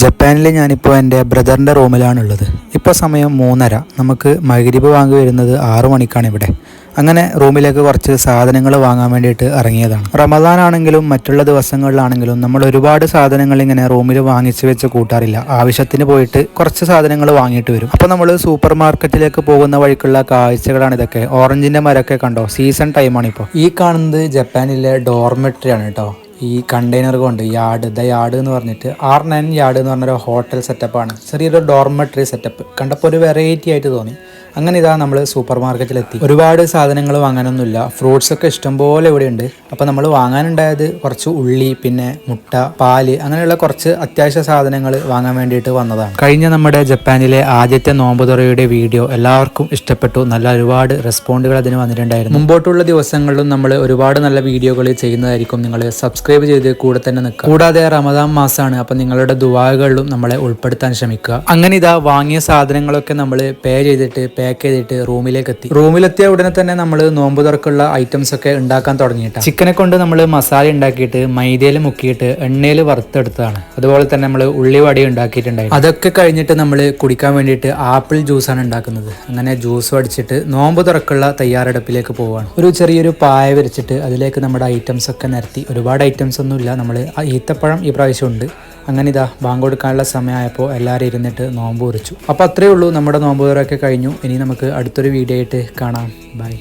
ജപ്പാനിൽ ഞാനിപ്പോൾ എൻ്റെ ബ്രദറിൻ്റെ റൂമിലാണുള്ളത്. ഇപ്പോൾ സമയം 3:30. നമുക്ക് മഗ്‌രിബ് ബാങ്ക് വരുന്നത് 6 മണിക്കാണ് ഇവിടെ. അങ്ങനെ റൂമിലേക്ക് കുറച്ച് സാധനങ്ങൾ വാങ്ങാൻ വേണ്ടിയിട്ട് ഇറങ്ങിയതാണ്. റമദാൻ ആണെങ്കിലും മറ്റുള്ള ദിവസങ്ങളിലാണെങ്കിലും നമ്മൾ ഒരുപാട് സാധനങ്ങൾ ഇങ്ങനെ റൂമിൽ വാങ്ങിച്ച് വെച്ച് കൂട്ടാറില്ല. ആവശ്യത്തിന് പോയിട്ട് കുറച്ച് സാധനങ്ങൾ വാങ്ങിയിട്ട് വരും. അപ്പോൾ നമ്മൾ സൂപ്പർ മാർക്കറ്റിലേക്ക് പോകുന്ന വഴിക്കുള്ള കാഴ്ചകളാണ് ഇതൊക്കെ. ഓറഞ്ചിൻ്റെ മരമൊക്കെ കണ്ടോ, സീസൺ ടൈമാണ് ഇപ്പോൾ. ഈ കാണുന്നത് ജപ്പാനിലെ ഡോർമെട്രി ആണ് കേട്ടോ. ഈ കണ്ടെയ്നർ കൊണ്ട് യാർഡ് എന്ന് പറഞ്ഞിട്ട് R9 യാർഡ് എന്ന് പറഞ്ഞൊരു ഹോട്ടൽ സെറ്റപ്പാണ്. ചെറിയൊരു ഡോർമെട്രി സെറ്റപ്പ് കണ്ടപ്പോൾ ഒരു വെറൈറ്റി ആയിട്ട് തോന്നി. അങ്ങനെ ഇതാ നമ്മൾ സൂപ്പർ മാർക്കറ്റിലെത്തി. ഒരുപാട് സാധനങ്ങൾ വാങ്ങാനൊന്നുമില്ല, ഫ്രൂട്ട്സ് ഒക്കെ ഇഷ്ടംപോലെ ഇവിടെ ഉണ്ട്. അപ്പോൾ നമ്മൾ വാങ്ങാനുണ്ടായത് കുറച്ച് ഉള്ളി, പിന്നെ മുട്ട, പാല്, അങ്ങനെയുള്ള കുറച്ച് അത്യാവശ്യ സാധനങ്ങൾ വാങ്ങാൻ വേണ്ടിയിട്ട് വന്നതാണ്. കഴിഞ്ഞ നമ്മുടെ ജപ്പാനിലെ ആദ്യത്തെ നോമ്പ് തുറയുടെ വീഡിയോ എല്ലാവർക്കും ഇഷ്ടപ്പെട്ടു. ഒരുപാട് റെസ്പോണ്ടുകൾ അതിന് വന്നിട്ടുണ്ടായിരുന്നു. മുമ്പോട്ടുള്ള ദിവസങ്ങളിലും നമ്മൾ ഒരുപാട് നല്ല വീഡിയോകൾ ചെയ്യുന്നതായിരിക്കും. നിങ്ങൾ സബ്സ്ക്രൈബ് ചെയ്ത് കൂടെ തന്നെ നിൽക്കുക. കൂടാതെ റമദാൻ മാസമാണ്, അപ്പം നിങ്ങളുടെ ദുആകളിലും നമ്മളെ ഉൾപ്പെടുത്താൻ ശ്രമിക്കുക. അങ്ങനെ ഇതാ വാങ്ങിയ സാധനങ്ങളൊക്കെ നമ്മൾ പാക്ക് ചെയ്തിട്ട് റൂമിലെത്തിയ ഉടനെ തന്നെ നമ്മൾ നോമ്പ് തുറക്കുള്ള ഐറ്റംസ് ഒക്കെ ഉണ്ടാക്കാൻ തുടങ്ങിയിട്ടാണ്. ചിക്കനെ കൊണ്ട് നമ്മൾ മസാല ഉണ്ടാക്കിയിട്ട് മൈദയിൽ മുക്കിയിട്ട് എണ്ണയിൽ വറുത്തെടുത്തതാണ്. അതുപോലെ തന്നെ നമ്മൾ ഉള്ളിവടി ഉണ്ടാക്കിയിട്ടുണ്ടായി. അതൊക്കെ കഴിഞ്ഞിട്ട് നമ്മൾ കുടിക്കാൻ വേണ്ടിയിട്ട് ആപ്പിൾ ജ്യൂസാണ് ഉണ്ടാക്കുന്നത്. അങ്ങനെ ജ്യൂസ് അടിച്ചിട്ട് നോമ്പ് തുറക്കുള്ള തയ്യാറെടുപ്പിലേക്ക് പോവുകയാണ്. ഒരു ചെറിയൊരു പായ വിരിച്ചിട്ട് അതിലേക്ക് നമ്മുടെ ഐറ്റംസ് ഒക്കെ നിരത്തി. ഒരുപാട് ഐറ്റംസ് ഒന്നുമില്ല, നമ്മൾ ഈത്തപ്പഴം ഈ പ്രാവശ്യം ഉണ്ട്. അങ്ങനെ ഇതാ ബാങ്ക് കൊടുക്കാനുള്ള സമയമായപ്പോൾ എല്ലാവരും ഇരുന്നിട്ട് നോമ്പ് കുറിച്ചു. അപ്പോൾ അത്രയേ ഉള്ളൂ, നമ്മുടെ നോമ്പ് തുറയൊക്കെ കഴിഞ്ഞു. ഇനി നമുക്ക് അടുത്തൊരു വീഡിയോ ആയിട്ട് കാണാം. ബൈ.